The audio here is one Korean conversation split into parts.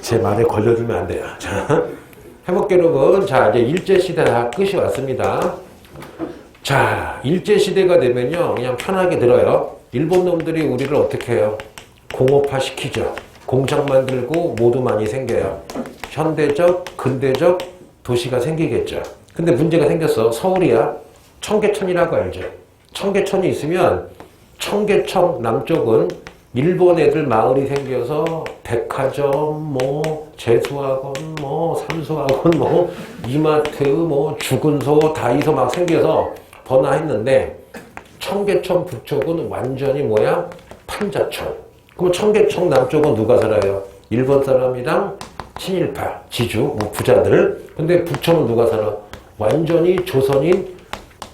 제 말에 걸려들면 안 돼요. 자, 해볼게요, 여러분. 자, 이제 일제시대 다 끝이 왔습니다. 자, 일제시대가 되면요, 그냥 편하게 들어요. 일본 놈들이 우리를 어떻게 해요? 공업화 시키죠. 공장 만들고 모두 많이 생겨요. 현대적, 근대적 도시가 생기겠죠. 근데 문제가 생겼어. 서울이야. 청계천이라고 알죠? 청계천이 있으면 청계천 남쪽은 일본 애들 마을이 생겨서 백화점, 뭐 재수학원, 뭐 삼수학원, 뭐 이마트, 뭐 주근소, 다이소 막 생겨서 번화했는데 청계천 북쪽은 완전히 뭐야? 판자촌. 그럼 청계천 남쪽은 누가 살아요? 일본 사람이랑 친일파, 지주, 뭐 부자들. 근데 북촌은 누가 살아? 완전히 조선인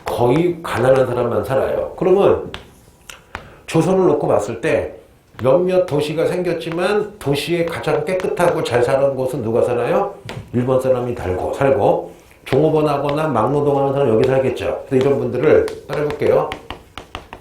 거의 가난한 사람만 살아요. 그러면 조선을 놓고 봤을 때 몇몇 도시가 생겼지만 도시에 가장 깨끗하고 잘 사는 곳은 누가 살아요? 일본 사람이 살고 종업원 하거나 막노동하는 사람 여기 살겠죠. 그래서 이런 분들을 따라해볼게요.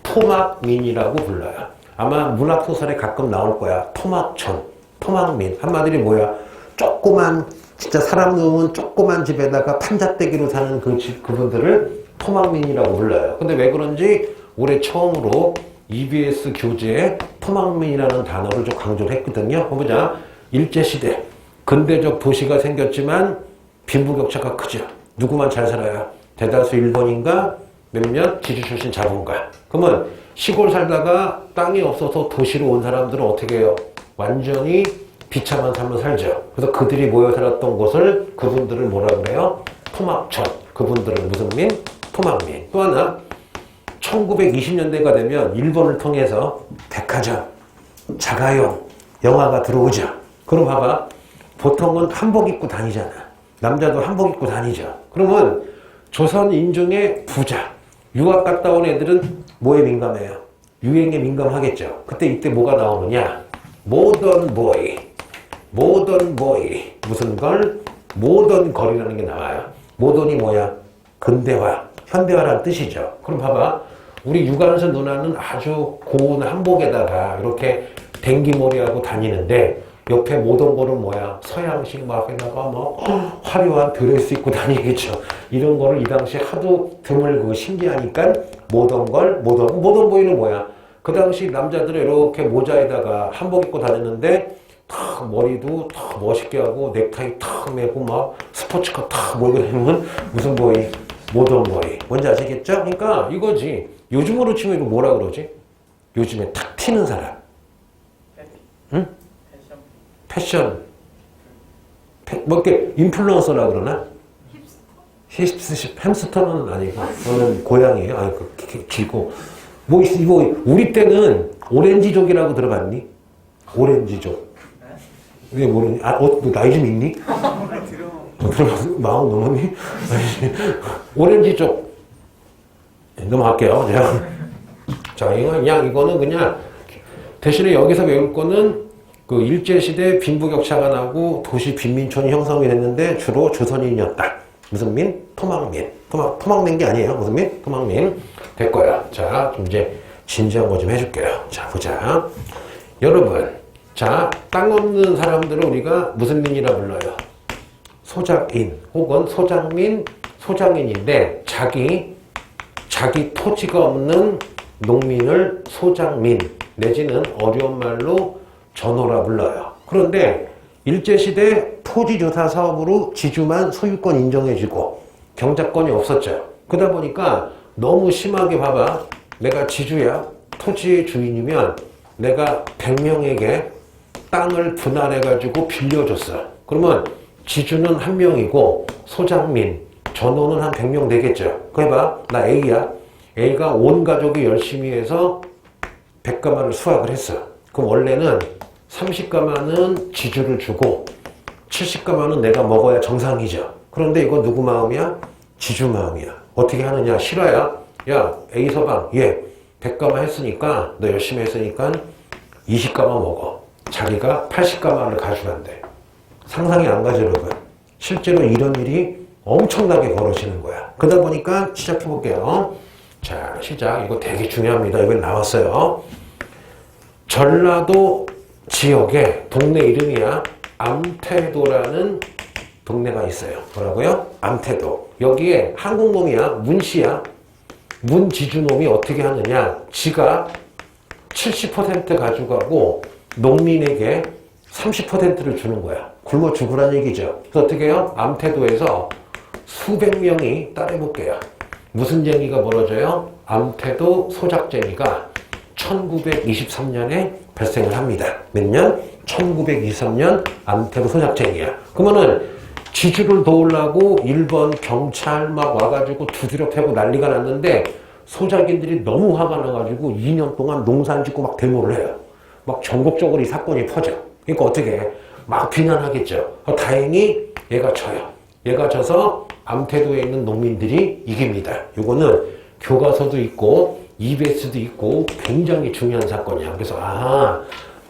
토막민이라고 불러요. 아마 문학소설에 가끔 나올 거야. 토막촌, 토막민. 한마디로 뭐야? 조그만 진짜 사람 누운 조그만 집에다가 판잣대기로 사는 그분들을 토막민이라고 불러요. 근데 왜 그런지 올해 처음으로 EBS 교재에 토막민이라는 단어를 좀 강조를 했거든요. 한번 보자. 일제시대, 근대적 도시가 생겼지만 빈부격차가 크죠. 누구만 잘 살아요? 대다수 일본인가 몇몇 지주 출신 자본가. 그러면 시골 살다가 땅이 없어서 도시로 온 사람들은 어떻게 해요? 완전히 비참한 삶을 살죠. 그래서 그들이 모여 살았던 곳을 그분들을 뭐라 그래요? 토막촌. 그분들은 무슨 민? 토막민. 또 하나 1920년대가 되면 일본을 통해서 백화점, 자가용, 영화가 들어오죠. 그럼 봐봐. 보통은 한복 입고 다니잖아. 남자도 한복 입고 다니죠. 그러면 조선 인중의 부자, 유학 갔다 온 애들은 뭐에 민감해요? 유행에 민감하겠죠. 그때 이때 뭐가 나오느냐? 모던 보이. 모던 보이. 무슨 걸? 모던 걸이라는 게 나와요. 모던이 뭐야? 근대화, 현대화라는 뜻이죠. 그럼 봐봐. 우리 유관순 누나는 아주 고운 한복에다가 이렇게 댕기머리하고 다니는데 옆에 모던 거는 뭐야? 서양식 막에다가 뭐 화려한 드레스 입고 다니겠죠. 이런 거를 이 당시에 하도 드물고 신기하니까 모던 보이는 뭐야? 그 당시 남자들은 이렇게 모자에다가 한복 입고 다녔는데 탁 머리도 탁 멋있게 하고 넥타이 탁 매고 막 스포츠카 탁 몰고 다니면 무슨 보이? 모던 보이. 뭔지 아시겠죠? 그러니까 이거지. 요즘으로 치면 이거 뭐라 그러지? 요즘에 탁 튀는 사람. 응? 패션. 뭐 이렇게 인플루언서라 그러나? 햄스터는 아니고. 그거는 고양이에요. 아니, 길고. 뭐, 이거, 우리 때는 오렌지족이라고 들어봤니? 오렌지족. 왜 모르니? 아, 너 나이 좀 있니? 들어봤어? 마흔 넘었니? 오렌지족. 넘어갈게요. 자, 이거는 그냥 대신에 여기서 배울 거는 그 일제시대 빈부격차가 나고 도시 빈민촌이 형성이 됐는데 주로 조선인이었다. 무슨 민? 토막민. 토막낸 게 아니에요. 무슨 민? 토막민. 됐고요. 자, 좀 이제 진지한 거 좀 해줄게요. 자, 보자. 여러분, 자, 땅 없는 사람들을 우리가 무슨 민이라 불러요? 소작인 혹은 소장민, 소장인인데 자기 토지가 없는 농민을 소장민 내지는 어려운 말로 전호라 불러요. 그런데 일제시대 토지조사 사업으로 지주만 소유권 인정해주고 경작권이 없었죠. 그러다 보니까 너무 심하게 봐봐. 내가 지주야. 토지의 주인이면 내가 100명에게 땅을 분할해가지고 빌려줬어. 그러면 지주는 1명이고 소장민, 전호는 한 100명 되겠죠. 그래봐. 나 A야. A가 온 가족이 열심히 해서 100가마를 수확을 했어. 그럼 원래는 30가마는 지주를 주고 70가마는 내가 먹어야 정상이죠. 그런데 이거 누구 마음이야? 지주 마음이야. 어떻게 하느냐? 실화야. 야, A 서방, 얘 100가마 했으니까 너 열심히 했으니까 20가마 먹어. 자기가 80가마를 가져간대. 상상이 안 가죠, 여러분. 실제로 이런 일이 엄청나게 벌어지는 거야. 그러다 보니까 시작해볼게요. 자, 시작. 이거 되게 중요합니다. 이번에 나왔어요. 전라도 지역의 동네 이름이야. 암태도라는 동네가 있어요. 뭐라고요? 암태도. 여기에 한국놈이야, 문씨야. 문지주놈이 어떻게 하느냐? 지가 70% 가져가고 농민에게 30%를 주는 거야. 굶어 죽으란 얘기죠. 그래서 어떻게 해요? 암태도에서 수백 명이 따라해볼게요. 무슨 쟁의가 벌어져요? 암태도 소작쟁이가 1923년에 발생을 합니다. 몇 년? 1923년 암태도 소작쟁이야. 그러면은 지주를 도우려고 일본 경찰 막 와가지고 두드려 패고 난리가 났는데 소작인들이 너무 화가 나가지고 2년 동안 농사를 짓고 막 데모를 해요. 막 전국적으로 이 사건이 퍼져. 그러니까 어떻게 해? 막 비난하겠죠. 다행히 얘가 져요. 얘가 져서 암태도에 있는 농민들이 이깁니다. 이거는 교과서도 있고 EBS도 있고 굉장히 중요한 사건이야. 그래서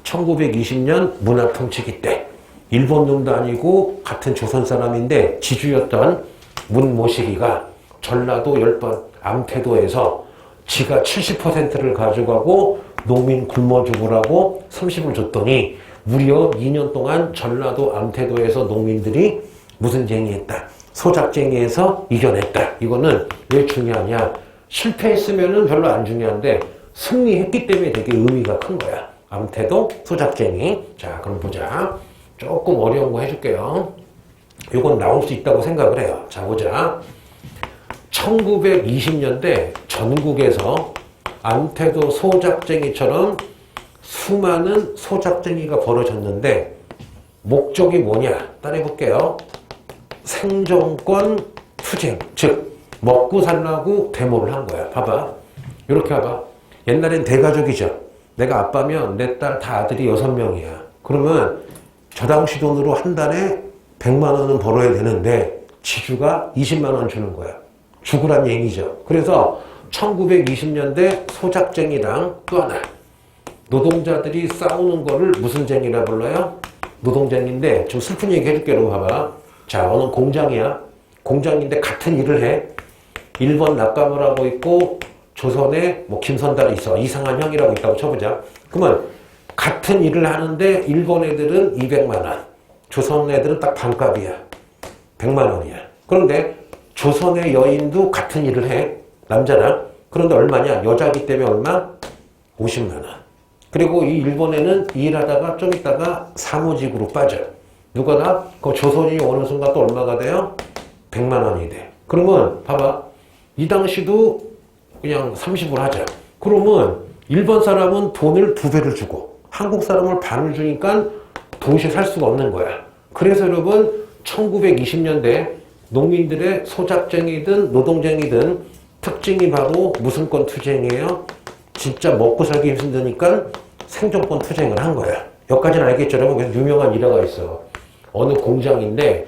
1920년 문화통치기 때 일본 놈도 아니고 같은 조선 사람인데 지주였던 문모시기가 전라도 10번 암태도에서 지가 70%를 가져가고 농민 굶어 죽으라고 30을 줬더니 무려 2년 동안 전라도 암태도에서 농민들이 무슨 쟁의했다? 소작쟁이에서 이겨냈다. 이거는 왜 중요하냐? 실패했으면 별로 안 중요한데 승리했기 때문에 되게 의미가 큰 거야. 암태도 소작쟁이. 자, 그럼 보자. 조금 어려운 거 해줄게요. 이건 나올 수 있다고 생각을 해요. 자, 보자. 1920년대 전국에서 암태도 소작쟁이처럼 수많은 소작쟁이가 벌어졌는데 목적이 뭐냐? 따라해볼게요. 생존권 투쟁, 즉 먹고 살라고 데모를 한 거야. 봐봐. 이렇게 봐봐. 옛날엔 대가족이죠. 내가 아빠면 내 딸 다 아들이 6명이야. 그러면 저 당시 돈으로 한 달에 100만 원은 벌어야 되는데 지주가 20만 원 주는 거야. 죽으란 얘기죠. 그래서 1920년대 소작쟁이랑 또 하나 노동자들이 싸우는 거를 무슨 쟁이라 불러요? 노동쟁인데 좀 슬픈 얘기 해줄게. 봐봐. 자, 어느 공장이야. 공장인데 같은 일을 해. 일본 납감을 하고 있고 조선에 뭐 김선달이 있어. 이상한 형이라고 있다고 쳐보자. 그러면 같은 일을 하는데 일본 애들은 200만 원. 조선 애들은 딱 반값이야. 100만 원이야. 그런데 조선의 여인도 같은 일을 해. 남자나. 그런데 얼마냐? 여자기 때문에 얼마? 50만 원. 그리고 이 일본에는 일하다가 좀 있다가 사무직으로 빠져. 누가나? 그 조선이 어느 순간 또 얼마가 돼요? 100만 원이 돼. 그러면 봐봐. 이 당시도 그냥 30을 하자. 그러면 일본 사람은 돈을 2배를 주고 한국 사람을 반을 주니까 동시에 살 수가 없는 거야. 그래서 여러분 1920년대 농민들의 소작쟁이든 노동쟁이든 특징이 바로 무슨 권 투쟁이에요? 진짜 먹고 살기 힘드니까 생존권 투쟁을 한 거야. 여기까지는 알겠죠? 여러분, 그래서 유명한 일화가 있어. 어느 공장인데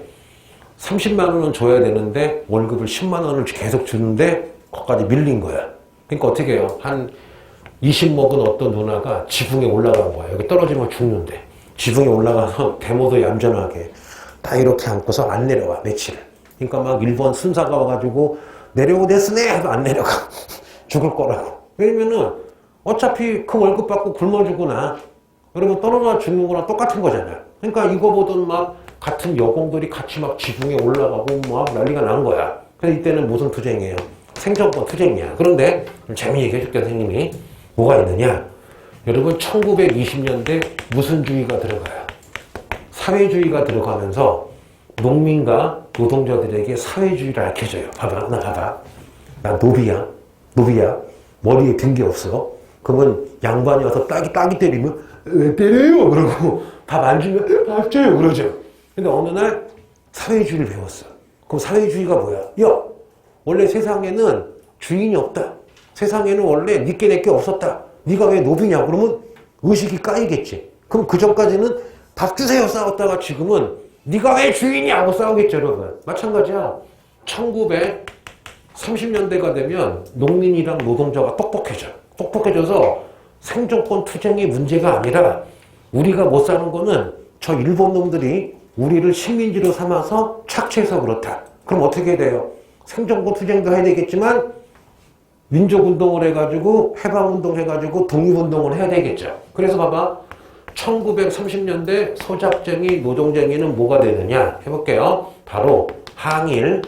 30만 원은 줘야 되는데 월급을 10만 원을 계속 주는데 거기까지 밀린 거야. 그러니까 어떻게 해요? 한 20 먹은 어떤 누나가 지붕에 올라간 거야. 여기 떨어지면 죽는데. 지붕에 올라가서 데모도 얌전하게 다 이렇게 앉고서 안 내려와, 며칠. 그러니까 막 일본 순사가 와가지고 내려오데스네 해도 안 내려가. 죽을 거라고. 왜냐면은 어차피 그 월급 받고 굶어 죽으나 여러분 떨어져 죽는 거랑 똑같은 거잖아요. 그러니까 이거 보던 막 같은 여공들이 같이 막 지붕에 올라가고 막 난리가 난 거야. 그래서 이때는 무슨 투쟁이에요? 생존권 투쟁이야. 그런데 좀 재미있게 해줄게, 선생님이. 뭐가 있느냐? 여러분 1920년대 무슨 주의가 들어가요? 사회주의가 들어가면서 농민과 노동자들에게 사회주의를 알려줘요. 봐봐, 나 봐봐. 나 노비야. 머리에 든 게 없어. 그러면 양반이 와서 따기 때리면 왜 때려요? 그러고 밥 안 주면 밥 줘요. 그러죠. 근데 어느 날 사회주의를 배웠어. 그럼 사회주의가 뭐야? 야, 원래 세상에는 주인이 없다. 세상에는 원래 니께 내게 없었다. 네가 왜 노비냐? 그러면 의식이 까이겠지. 그럼 그 전까지는 밥 주세요 싸웠다가 지금은 네가 왜 주인이야 하고 싸우겠죠, 여러분. 마찬가지야. 1930년대가 되면 농민이랑 노동자가 똑똑해져서 생존권 투쟁이 문제가 아니라 우리가 못 사는 거는 저 일본 놈들이 우리를 식민지로 삼아서 착취해서 그렇다. 그럼 어떻게 돼요? 생존권 투쟁도 해야 되겠지만 민족운동을 해가지고 해방운동 해가지고 독립운동을 해야 되겠죠. 그래서 봐봐. 1930년대 소작쟁이, 노동쟁이는 뭐가 되느냐 해볼게요. 바로 항일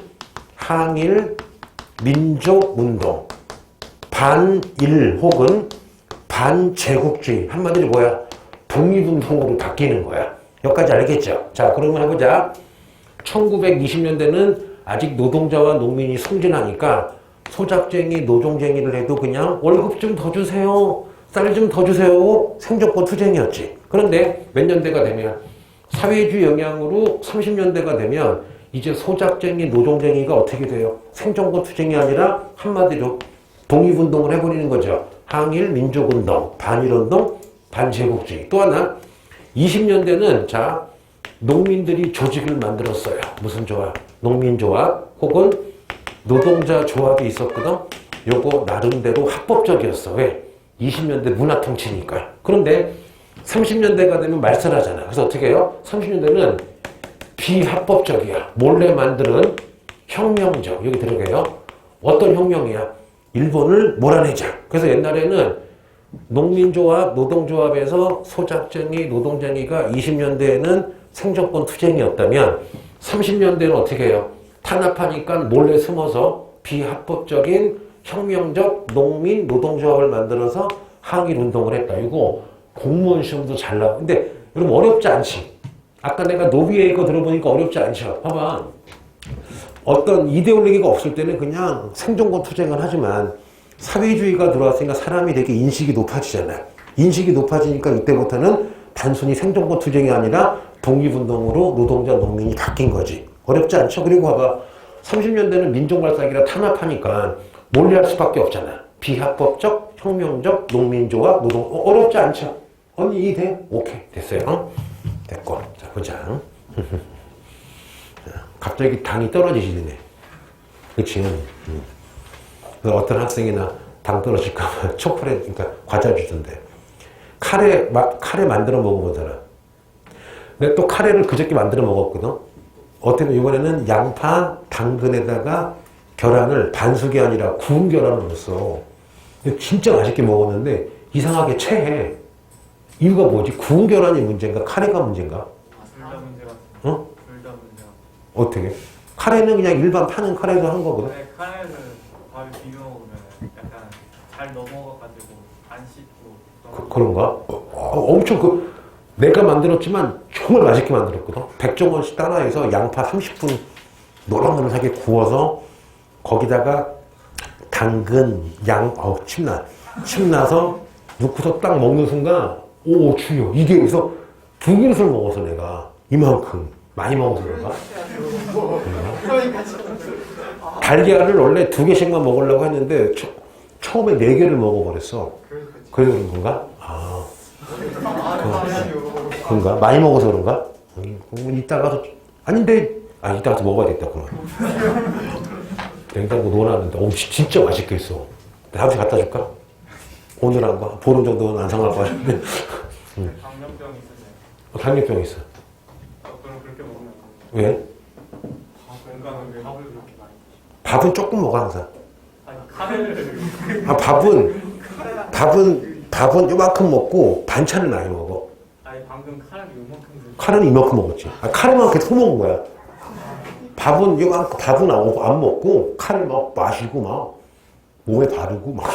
민족운동, 반일 혹은 반제국주의, 한마디로 뭐야? 독립운동으로 바뀌는 거야. 여기까지 알겠죠? 자, 그러면 해보자. 1920년대는 아직 노동자와 농민이 승진하니까 소작쟁이, 노동쟁이를 해도 그냥 월급 좀 더 주세요, 쌀 좀 더 주세요, 생존권 투쟁이었지. 그런데 몇 년대가 되면 사회주의 영향으로 30년대가 되면 이제 소작쟁이, 노동쟁이가 어떻게 돼요? 생존권 투쟁이 아니라 한마디로 독립운동을 해버리는 거죠. 항일, 민족운동, 반일운동, 반제국주의. 또 하나 20년대는 자 농민들이 조직을 만들었어요. 무슨 조합? 농민조합 혹은 노동자 조합이 있었거든. 요거 나름대로 합법적이었어. 왜? 20년대 문화통치니까. 그런데 30년대가 되면 말살하잖아. 그래서 어떻게 해요? 30년대는 비합법적이야. 몰래 만드는 혁명적. 여기 들어가요. 어떤 혁명이야? 일본을 몰아내자. 그래서 옛날에는 농민조합, 노동조합에서 소작쟁이, 노동쟁이가 20년대에는 생존권 투쟁이었다면 30년대는 어떻게 해요? 탄압하니까 몰래 숨어서 비합법적인 혁명적 농민, 노동조합을 만들어서 항일운동을 했다. 이거 공무원 시험도 잘 나와. 근데 여러분 어렵지 않지? 아까 내가 노비의 거 들어보니까 어렵지 않죠? 봐봐. 어떤 이데올로기가 없을 때는 그냥 생존권 투쟁을 하지만 사회주의가 들어왔으니까 사람이 되게 인식이 높아지잖아요. 인식이 높아지니까 이때부터는 단순히 생존권 투쟁이 아니라 독립운동으로 노동자, 농민이 바뀐 거지. 어렵지 않죠? 그리고 봐봐. 30년대는 민족말살기라 탄압하니까 몰래 할 수밖에 없잖아. 비합법적, 혁명적, 농민조합, 노동. 어렵지 않죠? 언니 이해돼? 오케이. 됐어요. 됐고. 자, 보자. 갑자기 당이 떨어지시네. 그치? 어떤 학생이나 당 떨어질까봐 초콜릿, 그러니까 과자 주던데. 카레 만들어 먹어보더라. 내가 또 카레를 그저께 만들어 먹었거든. 어떻게 이번에는 양파, 당근에다가 계란을 반숙이 아니라 구운 계란을 넣었어. 진짜 맛있게 먹었는데 이상하게 체해. 이유가 뭐지? 구운 계란이 문제인가? 카레가 문제인가? 둘 다 문제 같아. 어? 둘 다 문제 같아. 어떻게? 카레는 그냥 일반 파는 카레도 한 거거든. 근데 카레는 밥에 비벼 먹으면 약간 잘 넘어가가지고 안 씹고. 그런가? 엄청 내가 만들었지만 정말 맛있게 만들었거든. 백종원 씨 따라해서 양파 30분 노릇노릇하게 구워서 거기다가 당근, 침나서 넣고서 딱 먹는 순간 오 주여 이게 그래서 두 그릇을 먹어서 내가 이만큼 많이 먹어서 그런가? 달걀을 원래 2개씩만 먹으려고 했는데 처음에 4개를 먹어버렸어. 그래서 그런 건가? 그런가? 많이 먹어서 그런가? 이따가도 아닌데 이따가도 먹어야겠다 그럼. 냉장고 넣어놨는데 진짜 맛있게 했어. 다음 주에 갖다 줄까? 오늘 안 가. 보름 정도는 안 상할 것 같은데. 당뇨병 있으세요? 당뇨병 있어. 그럼 그렇게 먹으면 왜? 건강은 왜 밥을 그렇게 많이 드시죠? 밥은 조금 먹어 항상. 아니 카레를 밥은 요만큼 먹고 반찬을 많이 먹어. 아니 방금 카레를 요만큼 드셨어요. 카레는 이만큼 먹었지. 카레만 계속 먹은 거야. 밥은 안 먹고 카레를 막 마시고 막 몸에 바르고 막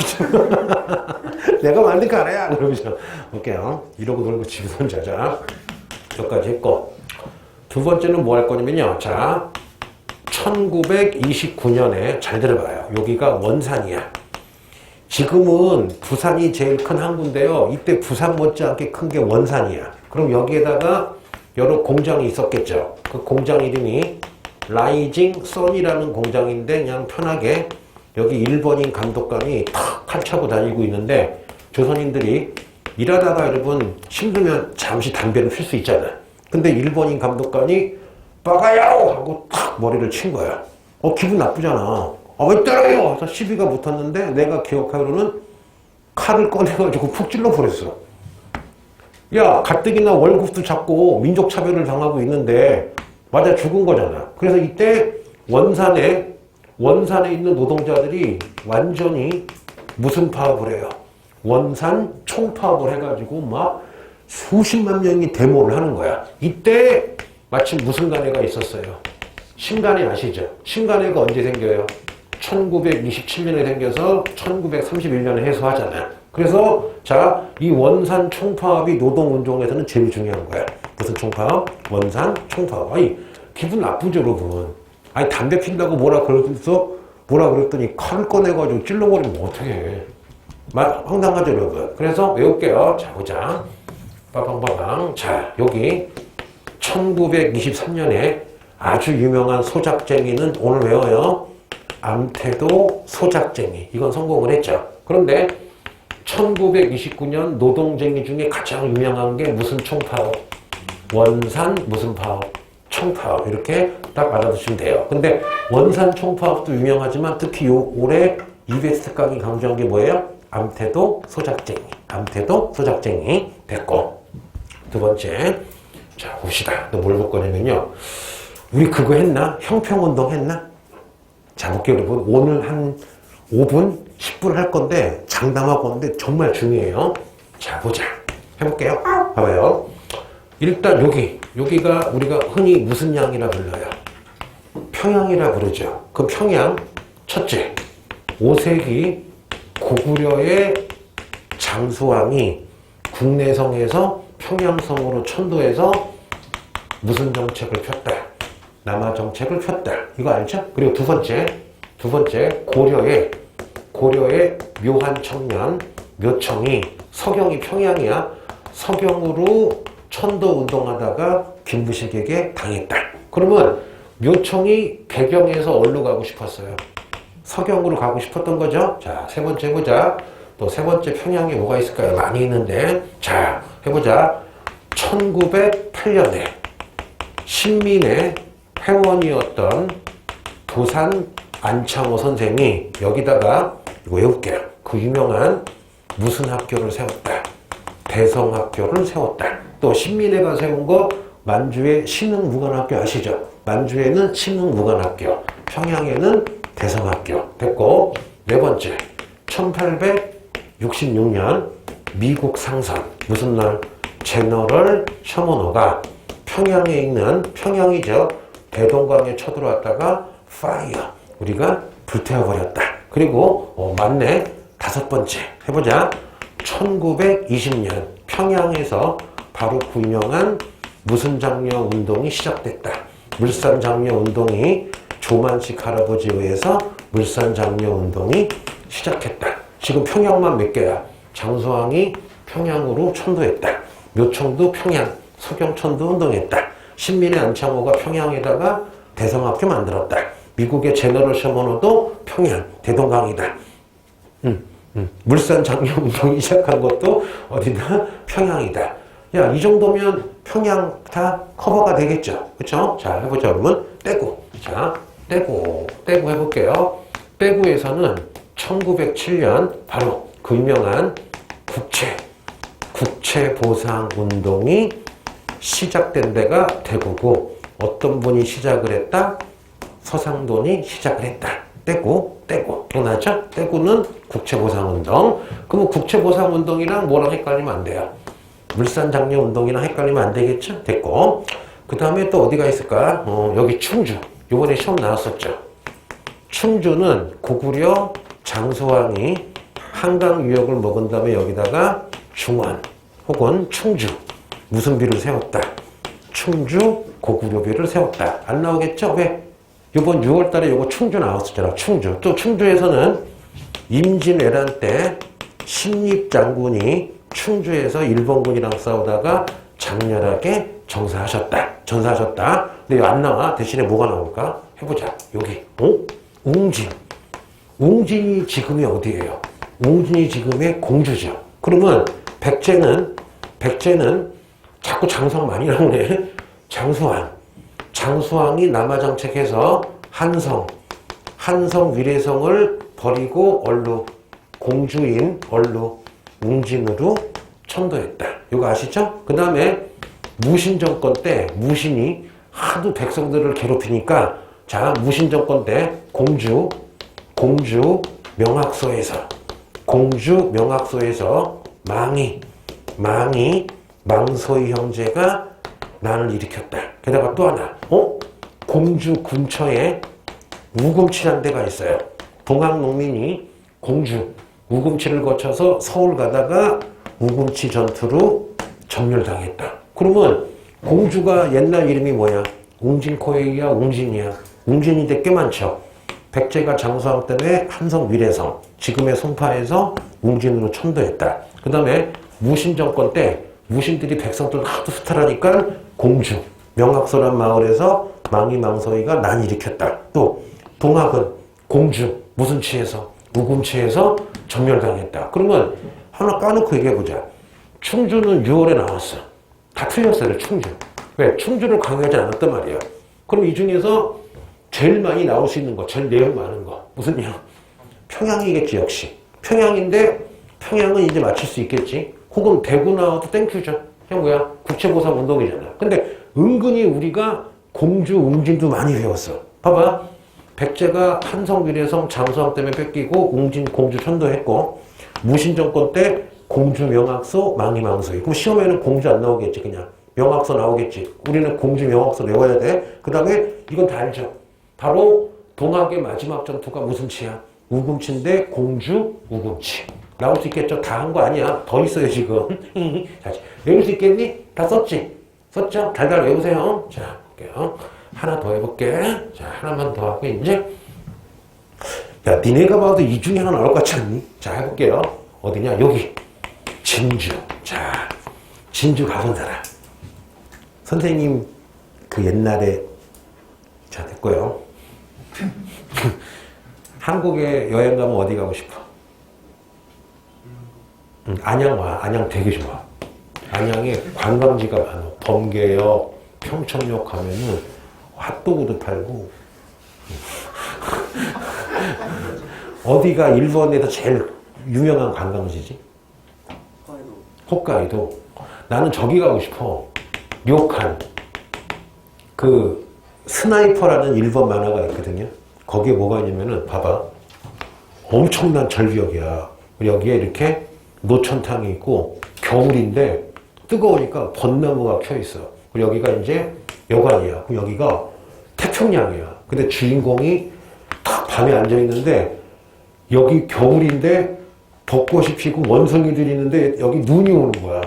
내가 만든 카레야 그러면서 볼게요. 이러고 놀고 집에서 혼자 자. 여기까지 했고 두 번째는 뭐 할 거냐면요. 자 1929년에 잘 들어봐요. 여기가 원산이야. 지금은 부산이 제일 큰 항구인데요. 이때 부산 못지않게 큰 게 원산이야. 그럼 여기에다가 여러 공장이 있었겠죠. 그 공장 이름이 라이징 선이라는 공장인데 그냥 편하게 여기 일본인 감독관이 탁 칼 차고 다니고 있는데 조선인들이 일하다가 여러분 힘들면 잠시 담배를 필 수 있잖아. 근데 일본인 감독관이 빠가야오 하고 탁 머리를 친 거야. 기분 나쁘잖아. 왜 때려요? 그래서 시비가 붙었는데 내가 기억하기로는 칼을 꺼내가지고 푹 찔러버렸어. 야 가뜩이나 월급도 잡고 민족차별을 당하고 있는데 맞아 죽은 거잖아. 그래서 이때 원산에 있는 노동자들이 완전히 무슨 파업을 해요? 원산 총파업을 해가지고 막 수십만 명이 데모를 하는 거야. 이때 마침 무슨 간해가 있었어요? 신간해 아시죠? 신간해가 언제 생겨요? 1927년에 생겨서 1931년에 해소하잖아요. 그래서 자, 이 원산 총파업이 노동운동에서는 제일 중요한 거야. 무슨 총파업? 원산 총파업. 아니, 기분 나쁘죠, 여러분. 아니, 담배 핀다고 뭐라 그랬더니 칼을 꺼내가지고 찔러버리면 어떡해. 황당하죠, 여러분. 그래서 외울게요. 자, 보자. 빠방빠방. 자, 여기 1923년에 아주 유명한 소작쟁이는 오늘 외워요. 암태도 소작쟁이. 이건 성공을 했죠. 그런데 1929년 노동쟁이 중에 가장 유명한 게 무슨 총파업? 원산 무슨 파업? 총파업. 이렇게 딱 알아두시면 돼요. 근데 원산 총파업도 유명하지만 특히 올해 이베스트 강의 강조한 게 뭐예요? 암태도 소작쟁이. 암태도 소작쟁이. 됐고. 두 번째. 자, 봅시다. 또 뭘 볼 거냐면요. 우리 그거 했나? 형평운동 했나? 자, 볼게요, 여러분. 오늘 한 5분, 10분 할 건데, 장담하고 하는데 정말 중요해요. 자, 보자. 해볼게요. 봐봐요. 일단 여기가 우리가 흔히 무슨 양이라 불러요? 평양이라 부르죠. 그 평양, 첫째, 5세기 고구려의 장수왕이 국내성에서 평양성으로 천도해서 무슨 정책을 폈다? 남하 정책을 폈다. 이거 알죠? 그리고 두 번째, 고려의 묘한 청년, 묘청이, 서경이 평양이야. 서경으로 천도 운동하다가 김부식에게 당했다. 그러면 묘청이 개경에서 어디로 가고 싶었어요? 서경으로 가고 싶었던 거죠. 자, 세 번째 보자. 또 세 번째 평양에 뭐가 있을까요? 많이 있는데. 자, 해보자. 1908년에 신민의 회원이었던 도산 안창호 선생이 여기다가 이거 외울게요. 그 유명한 무슨 학교를 세웠다? 대성학교를 세웠다. 또 신민회가 세운 거 만주의 신흥무관학교 아시죠? 만주에는 신흥무관학교, 평양에는 대성학교. 됐고, 네 번째, 1866년 미국 상선 무슨 날? 제너럴 셔먼호가 평양에 있는, 평양이죠, 대동강에 쳐들어왔다가 파이어, 우리가 불태워버렸다. 그리고 맞네, 다섯 번째 해보자. 1920년 평양에서 바로 그 유명한 무슨 장려 운동이 시작됐다. 물산 장려 운동이 조만식 할아버지에 의해서 물산 장려 운동이 시작했다. 지금 평양만 몇 개야? 장수왕이 평양으로 천도했다. 묘청도 평양, 서경천도 운동했다. 신민의 안창호가 평양에다가 대성학교 만들었다. 미국의 제너럴 셔먼호도 평양, 대동강이다. 물산 장려 운동이 시작한 것도 어디다? 평양이다. 야, 이 정도면 평양 다 커버가 되겠죠. 그쵸? 자, 해보자, 그러면. 떼구. 자, 떼구 해볼게요. 떼구에서는 1907년 바로 그 유명한 국채보상운동이 시작된 데가 대구고, 어떤 분이 시작을 했다? 서상돈이 시작을 했다. 떼구. 기억나죠? 떼구는 국채보상운동. 그러면 국채보상운동이랑 뭐랑 헷갈리면 안 돼요? 물산장려운동이랑 헷갈리면 안 되겠죠? 됐고. 그 다음에 또 어디가 있을까? 여기 충주. 요번에 시험 나왔었죠. 충주는 고구려 장수왕이 한강 유역을 먹은 다음에 여기다가 중원 혹은 충주 무슨 비를 세웠다? 충주 고구려비를 세웠다. 안 나오겠죠? 왜? 이번 6월 달에 요거 충주 나왔었잖아. 충주. 또 충주에서는 임진왜란 때 신입장군이 충주에서 일본군이랑 싸우다가 장렬하게 전사하셨다. 근데 이거 안 나와. 대신에 뭐가 나올까? 해보자. 여기. 웅진. 웅진이 지금이 어디예요? 웅진이 지금의 공주죠. 그러면 백제는 자꾸 장수왕 많이 나오네. 장수왕이 남하정책해서 한성 위례성을 버리고 공주인 웅진으로 천도했다. 이거 아시죠? 그 다음에 무신정권 때 무신이 하도 백성들을 괴롭히니까, 자, 무신정권 때 공주 명학소에서 망이 망소의 형제가 난을 일으켰다. 게다가 또 하나, 공주 근처에 우금치라는 데가 있어요. 동학 농민이 공주, 우금치를 거쳐서 서울 가다가 우금치 전투로 점멸당했다. 그러면 공주가 옛날 이름이 뭐야? 웅진코에이야, 웅진이야. 웅진인데 꽤 많죠. 백제가 장수왕 때문에 함성 위례성, 지금의 송파에서 웅진으로 천도했다. 그 다음에 무신 정권 때 무신들이 백성들 하도 수탈하니까 공주, 명학소란 마을에서 망이망서이가 난 일으켰다. 또 동학은 공주, 무슨 치에서? 우금치에서 점멸당했다. 그러면 하나 까놓고 얘기해보자. 충주는 6월에 나왔어. 다 틀렸어요, 충주. 왜? 충주를 강요하지 않았단 말이야. 그럼 이 중에서 제일 많이 나올 수 있는 거, 제일 내용 많은 거. 무슨 양? 평양이겠지, 역시. 평양인데, 평양은 이제 맞출 수 있겠지. 혹은 대구 나와도 땡큐죠. 그냥 뭐야? 국채보상 운동이잖아. 근데 은근히 우리가 공주, 웅진도 많이 배웠어. 봐봐. 백제가 한성, 위례성, 장수왕 때문에 뺏기고 웅진, 공주 천도했고 무신정권 때 공주, 명학소, 망이망소. 그럼 시험에는 공주 안 나오겠지, 그냥. 명학소 나오겠지. 우리는 공주, 명학소 외워야 돼. 그 다음에 이건 다 알죠. 바로 동학의 마지막 전투가 무슨 치야? 우금치인데 공주, 우금치. 나올 수 있겠죠? 다 한 거 아니야. 더 있어요, 지금. 자, 외울 수 있겠니? 다 썼지? 썼죠? 달달 외우세요. 자, 볼게요. 하나 더 해볼게. 자, 하나만 더 하고, 이제. 야, 니네가 봐도 이 중에 하나 나올 것 같지 않니? 자, 해볼게요. 어디냐? 여기. 진주. 자, 진주 가본 사람. 선생님, 그 옛날에, 자, 됐고요. 한국에 여행 가면 어디 가고 싶어? 안양 와. 안양 되게 좋아. 안양에 관광지가 많아. 범계역, 평천역 가면은 핫도그도 팔고. 어디가 일본에서 제일 유명한 관광지지? 홋카이도. 나는 저기 가고 싶어. 료칸. 그 스나이퍼라는 일본 만화가 있거든요. 거기에 뭐가 있냐면은 봐봐. 엄청난 절벽이야. 여기에 이렇게 노천탕이 있고 겨울인데 뜨거우니까 벚나무가 켜 있어. 그리고 여기가 이제 여관이야. 그럼 여기가 태평양이야. 근데 주인공이 딱 밤에 앉아 있는데 여기 겨울인데 벚꽃이 피고 원숭이들이 있는데 여기 눈이 오는 거야.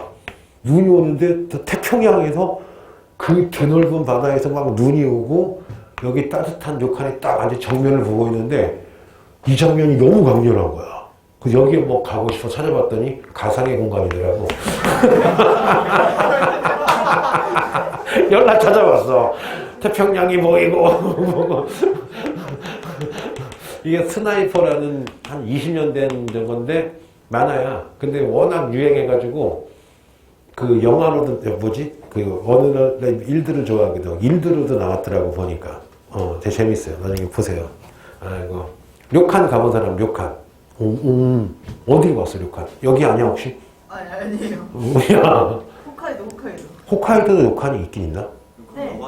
눈이 오는데 태평양에서 그 드넓은 바다에서 막 눈이 오고 여기 따뜻한 료칸에 딱 앉아 정면을 보고 있는데 이 장면이 너무 강렬한 거야. 그래서 여기에 뭐 가고 싶어 찾아봤더니 가상의 공간이더라고. 연락 찾아봤어. 태평양이 보이고. 이게 스나이퍼라는 한 20년 된 건데 만화야. 근데 워낙 유행해가지고 그 영화로도 뭐지? 그 어느 날 일들을 좋아하거든. 일들로도 나왔더라고 보니까. 되게 재밌어요. 나중에 보세요. 아이고. 료칸 가본 사람 료칸. 어디 갔어 료칸? 여기 아니야 혹시? 아니에요. 뭐야? 홋카이도. 홋카이도도 료칸이 있긴 있나? 네.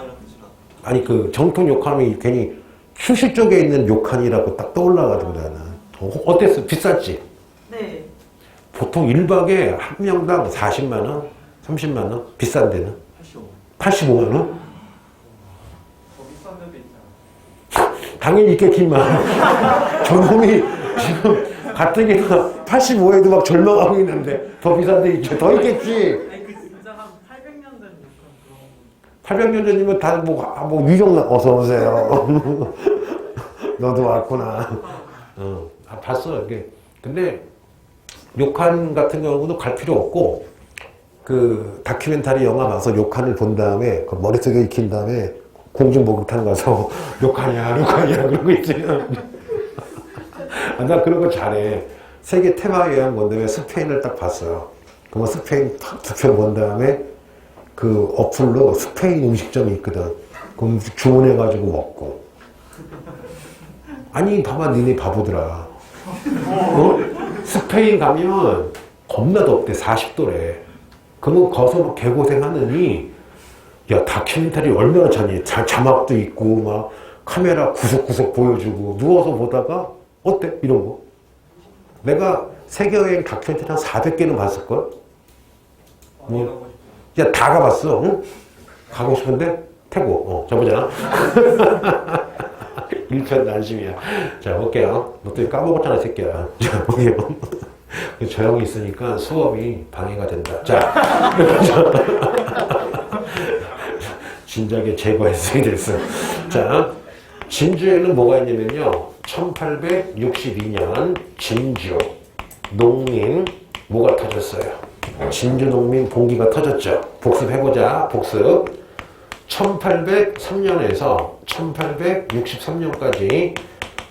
아니 그 정통 료칸이 괜히 슈슈 쪽에 있는 료칸이라고 딱 떠올라가지고 나는. 어땠어? 비쌌지? 네. 보통 1박에 한 명당 40만 원? 30만 원? 비싼 데는? 85만 원? 더 비싼 데도 있잖아. 당연히 있겠지만 저놈이 지금 가뜩이나 85에도 막 절망하고 있는데 더 비싼 데 있죠. 더 있겠지. 아니 그 진짜 한 800년 된 약간 그런 800년 전이면 다 뭐 위정 어서 오세요. 너도 왔구나. 봤어 이게. 근데 료칸 같은 경우도 갈 필요 없고 그 다큐멘터리 영화 봐서 료칸을 본 다음에 그 머릿속에 익힌 다음에 공중 목욕탕 가서 료칸이야 그러고 있지. 나 그런 거 잘해. 세계 테마 여행 본 다음에 스페인을 딱 봤어요. 그럼 스페인 탁 두 편 본 다음에 그 어플로 스페인 음식점이 있거든. 그럼 주문해가지고 먹고. 아니 봐봐 니네 바보들아. 스페인 가면 겁나 덥대. 40도래. 그러면 거기서 막 개고생하느니 야 다큐멘터리 얼마나 자니. 자막도 있고 막 카메라 구석구석 보여주고 누워서 보다가 어때? 이런 거. 내가 세계여행 다큐멘터리 한 400개는 봤을걸? 어디 가고 야, 다 가봤어. 응? 가고 싶은데? 태국. 저보자. 1편 난심이야. 자, 볼게요. 너 또 까먹었잖아, 이 새끼야. 자, 볼게요. 저 형이 있으니까 수업이 방해가 된다. 자, 진작에 제거했어야 됐어. 자, 진주에는 뭐가 있냐면요. 1862년 진주 농민 뭐가 터졌어요? 진주 농민 봉기가 터졌죠. 복습해보자. 복습. 1803년에서 1863년까지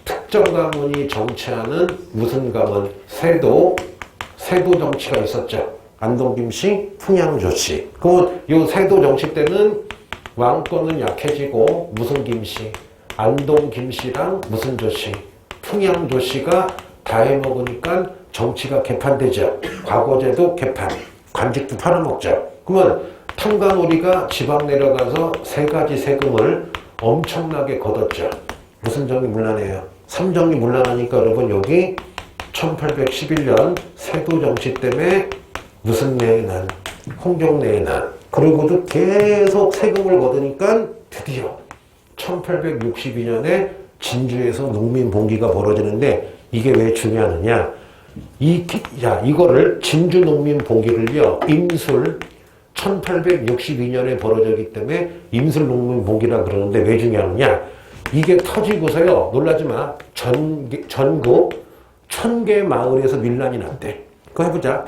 특정 가문이 정치하는 무슨 가문? 세도 정치가 있었죠. 안동김씨, 풍양조씨. 그러면 이 세도 정치 때는 왕권은 약해지고 무슨 김씨? 안동김씨랑 무슨 조씨? 풍양조씨가 다 해먹으니까 정치가 개판되죠. 과거제도 개판, 관직도 팔아먹죠. 그러면 탕가놀이가 지방 내려가서 세 가지 세금을 엄청나게 걷었죠. 무슨 정이 문란해요? 삼정이 문란하니까 여러분 여기 1811년 세도 정치 때문에 무슨 내의 난? 홍종내의 난. 그러고도 계속 세금을 걷으니까 드디어 1862년에 진주에서 농민 봉기가 벌어지는데 이게 왜 중요하느냐? 이거를 진주 농민 봉기를요, 임술 1862년에 벌어졌기 때문에 임술 농민 봉기라 그러는데 왜 중요하느냐? 이게 터지고서요, 놀라지 마. 전국 1000개 마을에서 밀란이 났대. 그거 해보자.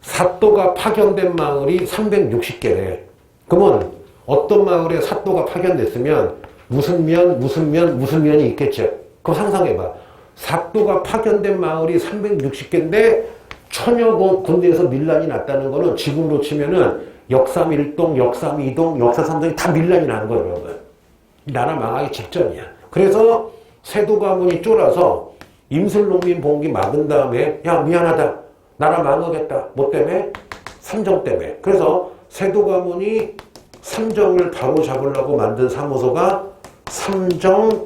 사또가 파견된 마을이 360개래. 그러면 어떤 마을에 사또가 파견됐으면 무슨 면이 있겠죠. 그거 상상해봐. 사또가 파견된 마을이 360개인데 천여 군데에서 밀란이 났다는 거는 지금으로 치면은 역삼 1동, 역삼 2동, 역사 3동이 다 밀란이 나는 거예요, 여러분. 나라 망하기 직전이야. 그래서 세도 가문이 쫄아서 임술농민 봉기 막은 다음에 야, 미안하다. 나라 망하겠다. 뭐 때문에? 삼정 때문에. 그래서 세도 가문이 삼정을 바로 잡으려고 만든 사무소가 삼정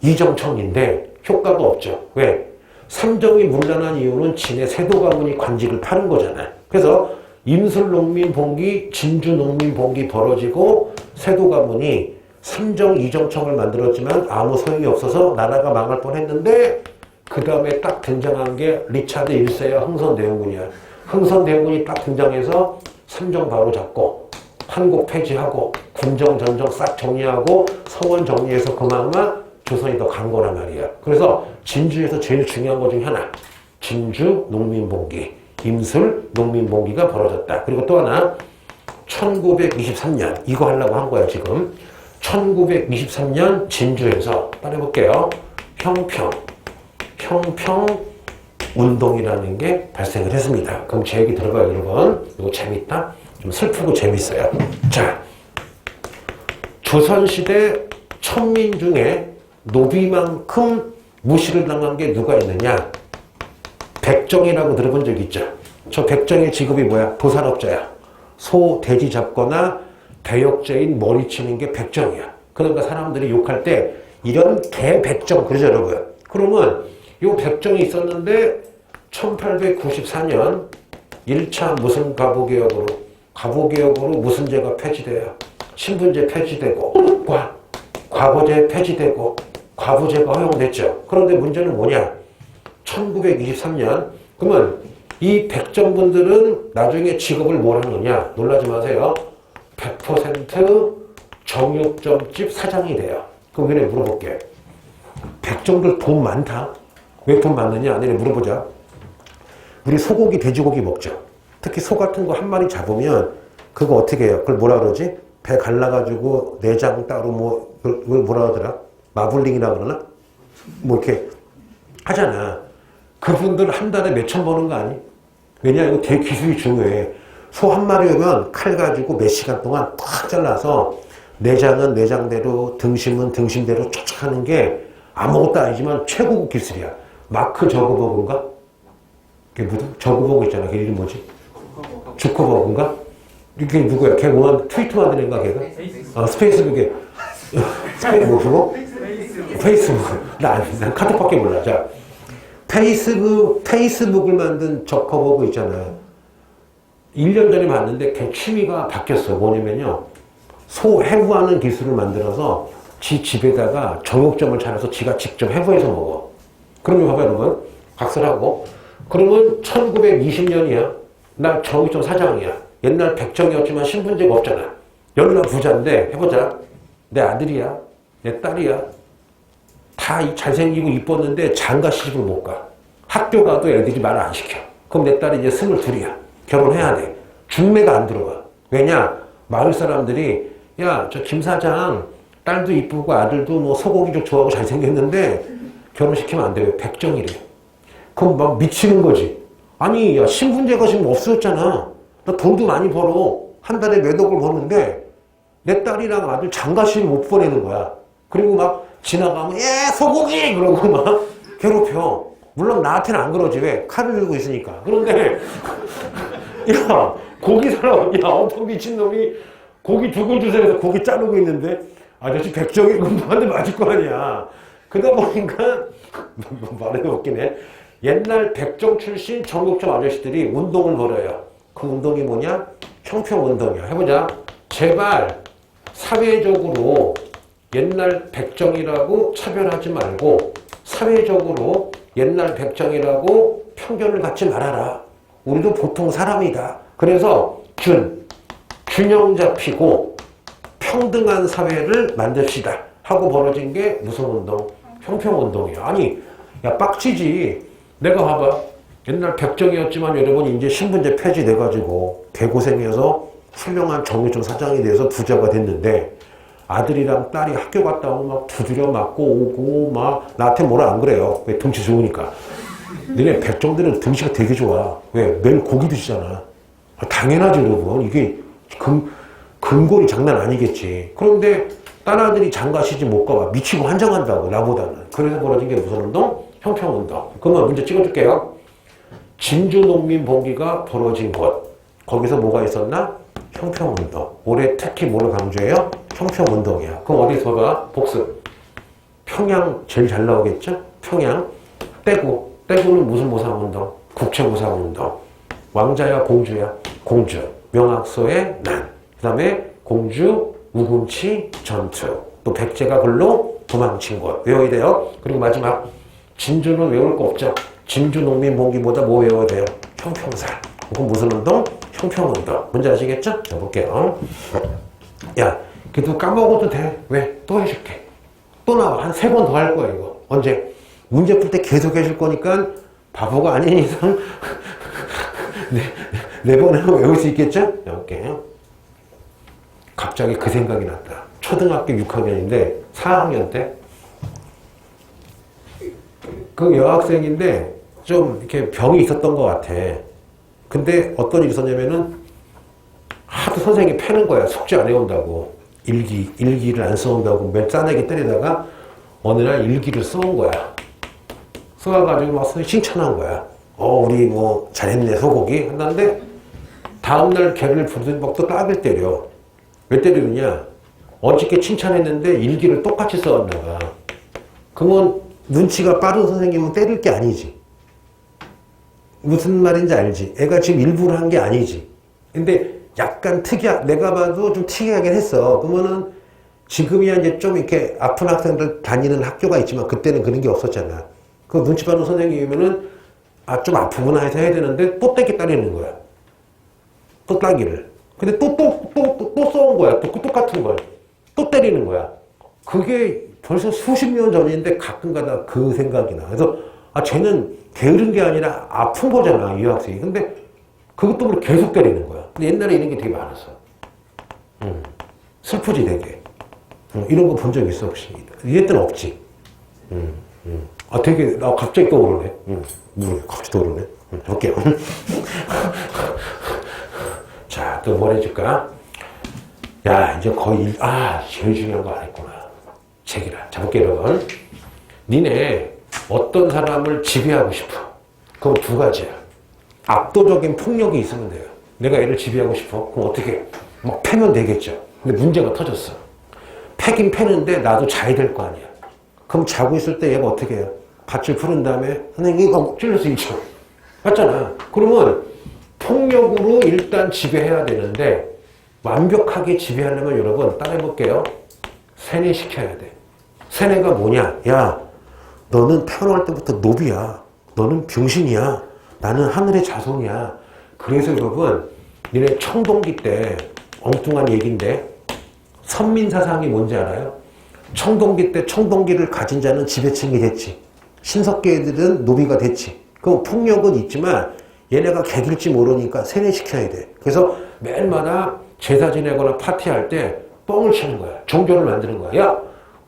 이정청인데 효과가 없죠. 왜? 삼정이 문란한 이유는 진의 세도 가문이 관직을 파는 거잖아요. 그래서 임술농민 봉기, 진주농민 봉기 벌어지고 세도 가문이 삼정 이정청을 만들었지만 아무 소용이 없어서 나라가 망할 뻔했는데 그 다음에 딱 등장한 게 리차드 1세의 흥선대원군이야. 흥선대원군이 딱 등장해서 삼정 바로 잡고 한국 폐지하고 군정 전정 싹 정리하고 서원 정리해서 그나마 조선이 더 간 거란 말이야. 그래서 진주에서 제일 중요한 것 중에 하나, 진주 농민봉기, 임술 농민봉기가 벌어졌다. 그리고 또 하나 1923년 이거 하려고 한 거야 지금. 1923년 진주에서 따라해볼게요. 형평 운동이라는 게 발생을 했습니다. 그럼 제 얘기 들어봐요, 여러분. 이거 재밌다? 좀 슬프고 재밌어요. 자, 조선시대 천민 중에 노비만큼 무시를 당한 게 누가 있느냐? 백정이라고 들어본 적 있죠? 저 백정의 직업이 뭐야? 도산업자야. 소, 돼지 잡거나 대역죄인 머리 치는 게 백정이야. 그러니까 사람들이 욕할 때 이런 개 백정 그러죠, 여러분. 그러면 요 백정이 있었는데 1894년 1차 무슨 가보개혁으로 무슨 죄가 폐지돼요? 신분제 폐지되고 과거제 폐지되고 과부제가 허용됐죠. 그런데 문제는 뭐냐? 1923년 그러면 이 백정분들은 나중에 직업을 뭘 하느냐? 놀라지 마세요. 100% 정육점집 사장이 돼요. 그럼 얘네 물어볼게. 백정들 돈 많다? 왜 돈 많느냐? 얘네 물어보자. 우리 소고기, 돼지고기 먹죠. 특히 소 같은 거 한 마리 잡으면 그거 어떻게 해요? 그걸 뭐라 그러지? 배 갈라가지고 내장 따로 그걸 뭐라 하더라? 마블링이라 그러나? 뭐 이렇게 하잖아. 그분들 한 달에 몇천 버는 거 아니? 왜냐? 이거 되게 기술이 중요해. 소 한 마리 오면 칼 가지고 몇 시간 동안 탁 잘라서 내장은 내장대로, 등심은 등심대로 쫙쫙 하는 게 아무것도 아니지만 최고급 기술이야. 마크 저그버그인가? 그게 뭐지? 저그버그 있잖아. 걔 이름 뭐지? 주커버그인가? 이게 누구야? 걔 뭐한 트위트 만드는가 걔가? 스페이스북에 뭐 그거? 페이스북. 난 카톡밖에 몰라. 자, 페이스북을 만든 저커버그 있잖아. 1년 전에 봤는데 걔 취미가 바뀌었어. 뭐냐면요. 소 해부하는 기술을 만들어서 지 집에다가 정육점을 차려서 지가 직접 해부해서 먹어. 그러면 봐봐 여러분. 각설하고. 그러면 1920년이야. 나 정육점 사장이야. 옛날 백정이었지만 신분제가 없잖아. 연락 부자인데 해보자. 내 아들이야. 내 딸이야. 다 잘생기고 이뻤는데 장가 시집을 못 가. 학교 가도 애들이 말 안 시켜. 그럼 내 딸이 이제 22이야. 결혼해야 돼. 중매가 안 들어가. 왜냐? 마을 사람들이 야, 저 김 사장 딸도 이쁘고 아들도 뭐 소고기도 좋아하고 잘생겼는데 결혼시키면 안 돼요. 백정이래. 그럼 막 미치는 거지. 아니, 야, 신분제가 지금 없어졌잖아. 나 돈도 많이 벌어. 한 달에 몇 억을 버는데 내 딸이랑 아들 장가시를 못 보내는 거야. 그리고 막 지나가면 소고기! 그러고 막 괴롭혀. 물론 나한테는 안 그러지. 왜? 칼을 들고 있으니까. 그런데 야, 고기 사러 야, 엄청 미친놈이 고기 두 글 주세요 해서 고기 자르고 있는데 아저씨 백정이 누구한테 맞을 거 아니야. 그러다 보니까 말해도 웃기네. 옛날 백정 출신 정육점 아저씨들이 운동을 벌여요. 그 운동이 뭐냐? 형평운동이야. 해보자. 제발 사회적으로 옛날 백정이라고 차별하지 말고 사회적으로 옛날 백정이라고 편견을 갖지 말아라. 우리도 보통 사람이다. 그래서 균형 잡히고 평등한 사회를 만듭시다 하고 벌어진 게 무슨 운동? 형평운동이야. 아니, 야, 빡치지. 내가 봐봐. 옛날 백정이었지만 여러분 이제 신분제 폐지돼가지고 개고생해서 훌륭한 정육점 사장이 돼서 부자가 됐는데 아들이랑 딸이 학교 갔다 오면 막 두드려 맞고 오고 막 나한테 뭐라 안 그래요. 왜? 등치 좋으니까. 너네 백정들은 등치가 되게 좋아. 왜? 매일 고기 드시잖아. 당연하지 여러분. 이게 근골이 장난 아니겠지. 그런데 딴 아들이 장가 시집 못 가봐. 미치고 환장한다고 나보다는. 그래서 벌어진 게 무슨 운동? 형평운동. 그러면 문제 찍어줄게요. 진주농민봉기가 벌어진 곳. 거기서 뭐가 있었나? 형평운동. 올해 특히 뭐를 강조해요? 형평운동이야. 그럼 어디서 봐? 복습. 평양 제일 잘 나오겠죠? 평양. 떼구. 떼구는 무슨 보상운동? 국채보상운동. 왕자야 공주야? 공주. 명학소의 난. 그 다음에 공주 우금치 전투. 또 백제가 글로 도망친 곳. 외워야 돼요. 그리고 마지막 진주는 외울 거 없죠. 진주농민봉기보다 뭐 외워야 돼요? 형평살. 그건 무슨 운동? 형평운동. 뭔지 아시겠죠? 자, 볼게요. 야, 그래도 까먹어도 돼. 왜? 또 해줄게. 또 나와. 한 3번 더 할 거야, 이거. 언제? 문제 풀 때 계속 해줄 거니까 바보가 아닌 이상 네 번은 외울 수 있겠죠? 자, 볼게요. 갑자기 그 생각이 났다. 초등학교 6학년인데 4학년 때 그 여학생인데 좀 이렇게 병이 있었던 것 같아. 근데 어떤 일이 있었냐면은 하도 선생님이 패는 거야. 숙제 안 해온다고. 일기를 안 써온다고 맨 짜내게 때리다가 어느 날 일기를 써온 거야. 써와가지고 막 선생님 칭찬한 거야. 우리 뭐 잘했네 소고기 한다는데 다음날 걔를 부르더니 막 또 딱을 때려. 왜 때리느냐? 어저께 칭찬했는데 일기를 똑같이 써왔나 봐. 그러면 눈치가 빠른 선생님은 때릴 게 아니지. 무슨 말인지 알지? 애가 지금 일부러 한 게 아니지. 근데 약간 내가 봐도 좀 특이하긴 했어. 그러면은 지금이야 이제 좀 이렇게 아픈 학생들 다니는 학교가 있지만 그때는 그런 게 없었잖아. 그 눈치 빠른 선생님이면은 좀 아프구나 해서 해야 되는데 또 때게 때리는 거야. 또 따기를. 근데 또 써온 거야. 또 똑같은 걸. 또 때리는 거야. 그게 벌써 수십 년 전인데 가끔 가다 그 생각이 나. 그래서 쟤는 게으른 게 아니라 아픈 거잖아, 이 학생이. 근데 그것도 모르고 계속 때리는 거야. 근데 옛날에 이런 게 되게 많았어. 슬프지, 되게. 이런 거 본 적 있어, 혹시? 얘 때는 없지. 되게, 갑자기 떠오르네. 갑자기 떠오르네. 볼게요. 자, 또 뭘 해줄까? 야, 이제 거의, 제일 중요한 거 안 했구나. 책이라. 자, 볼게요, 여러분. 니네 어떤 사람을 지배하고 싶어? 그럼 두 가지야. 압도적인 폭력이 있으면 돼요. 내가 얘를 지배하고 싶어? 그럼 어떻게? 막 패면 되겠죠. 근데 문제가 터졌어. 패긴 패는데 나도 자야 될 거 아니야. 그럼 자고 있을 때 얘가 어떻게 해요? 밧줄 푸른 다음에 선생님 이거 찔릴 수 있죠. 맞잖아. 그러면 폭력으로 일단 지배해야 되는데 완벽하게 지배하려면 여러분 따라해볼게요. 세뇌시켜야 돼. 세뇌가 뭐냐? 야, 너는 태어날 때부터 노비야. 너는 병신이야. 나는 하늘의 자손이야. 그래서 여러분, 니네 청동기 때 엉뚱한 얘기인데 선민사상이 뭔지 알아요? 청동기 때 청동기를 가진 자는 지배층이 됐지. 신석기 애들은 노비가 됐지. 그럼 폭력은 있지만 얘네가 개길지 모르니까 세뇌시켜야 돼. 그래서 매일마다 제사 지내거나 파티할 때 뻥을 치는 거야. 종교를 만드는 거야. 야,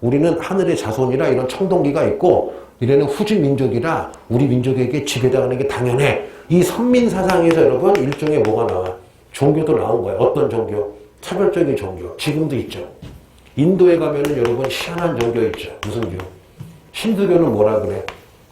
우리는 하늘의 자손이라 이런 청동기가 있고 니네는 후진 민족이라 우리 민족에게 지배당하는 게 당연해. 이 선민사상에서 여러분 일종의 뭐가 나와? 종교도 나온 거야. 어떤 종교? 차별적인 종교. 지금도 있죠. 인도에 가면은 여러분 희한한 종교 있죠. 무슨 교? 힌두교는 뭐라 그래?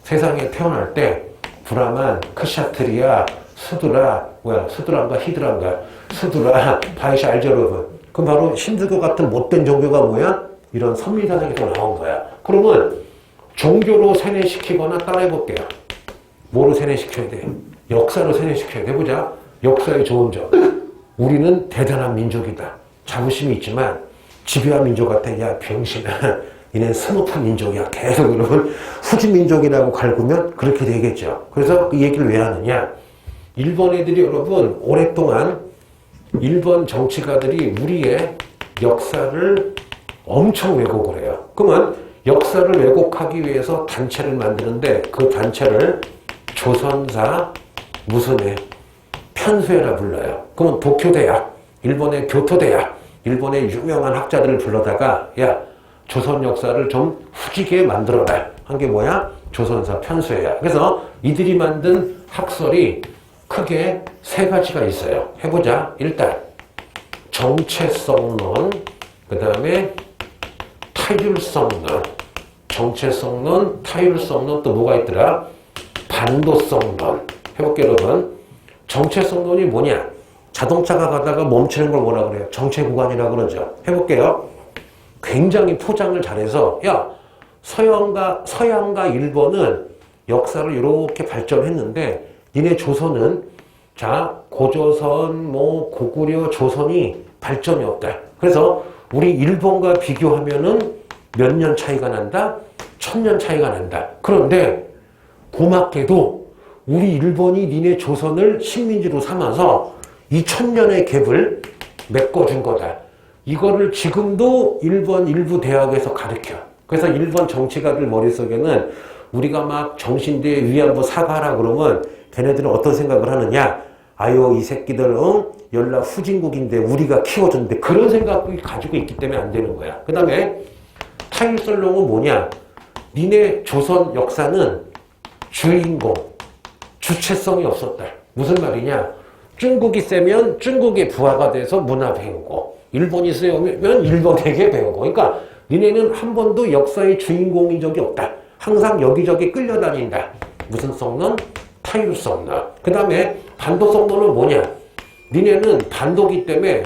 세상에 태어날 때 브라만, 크샤트리아, 수드라, 수드라인가 히드라인가? 수드라, 바이샤 알죠 여러분? 그럼 바로 힌두교 같은 못된 종교가 뭐야? 이런 선민사상에서 나온 거야. 그러면 종교로 세뇌시키거나 따라해볼게요. 뭐로 세뇌시켜야 돼? 역사로 세뇌시켜야 돼. 해보자. 역사의 좋은 점. 우리는 대단한 민족이다. 자부심이 있지만 집요한 민족 같아. 야, 병신아. 얘는 스노프 민족이야. 계속 이러면 후진 민족이라고 갈구면 그렇게 되겠죠. 그래서 그 얘기를 왜 하느냐. 일본 애들이 여러분 오랫동안 일본 정치가들이 우리의 역사를 엄청 왜곡을 해요. 그러면 역사를 왜곡하기 위해서 단체를 만드는데 그 단체를 조선사 무슨 애? 편수회라 불러요. 그러면 도쿄대학, 일본의 교토대학, 일본의 유명한 학자들을 불러다가 야, 조선 역사를 좀 후지게 만들어라. 한 게 뭐야? 조선사 편수회야. 그래서 이들이 만든 학설이 크게 세 가지가 있어요. 해보자. 일단 정체성론, 그 다음에 타율성론. 정체성론, 타율성론 또 뭐가 있더라? 반도성론. 해볼게요 여러분. 정체성론이 뭐냐? 자동차가 가다가 멈추는 걸 뭐라 그래요? 정체구간이라고 그러죠. 해볼게요. 굉장히 포장을 잘해서 야, 서양과 일본은 역사를 이렇게 발전했는데 니네 조선은 자 고조선, 뭐 고구려, 조선이 발전이 없다. 그래서 우리 일본과 비교하면은 몇 년 차이가 난다? 1000년 차이가 난다. 그런데 고맙게도 우리 일본이 니네 조선을 식민지로 삼아서 2000년의 갭을 메꿔준 거다. 이거를 지금도 일본 일부 대학에서 가르쳐. 그래서 일본 정치가들 머릿속에는 우리가 막 정신대 위안부 사과하라 그러면 걔네들은 어떤 생각을 하느냐. 아유 이 새끼들 연락 후진국인데 우리가 키워줬는데 그런 생각을 가지고 있기 때문에 안 되는 거야. 그 다음에 타율설론은 뭐냐. 니네 조선 역사는 주인공, 주체성이 없었다. 무슨 말이냐. 중국이 세면 중국의 부하가 돼서 문화 배우고 일본이 세우면 일본에게 배우고 그러니까 니네는 한 번도 역사의 주인공인 적이 없다. 항상 여기저기 끌려다닌다. 무슨 성론? 타율성론. 그 다음에 반도성론은 뭐냐? 니네는 반도기 때문에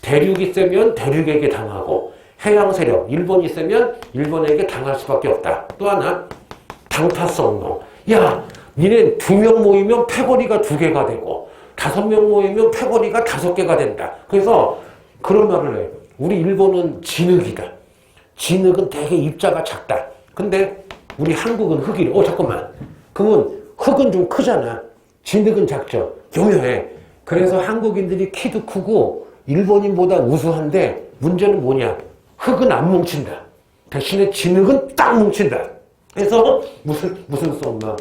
대륙이 세면 대륙에게 당하고 해양 세력, 일본이 세면 일본에게 당할 수밖에 없다. 또 하나 당파성론. 야, 니네 2명 모이면 패거리가 2개가 되고 5명 모이면 패거리가 5개가 된다. 그래서 그런 말을 해. 우리 일본은 진흙이다. 진흙은 되게 입자가 작다. 근데 우리 한국은 흙이래. 잠깐만. 그러면 흙은 좀 크잖아. 진흙은 작죠. 교묘해. 그래서 한국인들이 키도 크고 일본인보다 우수한데 문제는 뭐냐? 흙은 안 뭉친다. 대신에 진흙은 딱 뭉친다. 그래서 무슨 썸나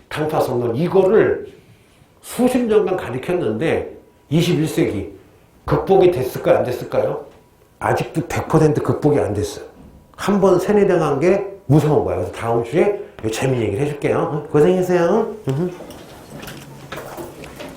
당파성론 이거를 수십 년간 가르쳤는데 21세기 극복이 됐을까요? 안 됐을까요? 아직도 100% 극복이 안 됐어요. 한 번 세뇌당한 게 무서운 거야. 그래서 다음 주에 재미있는 얘기를 해줄게요. 고생했어요.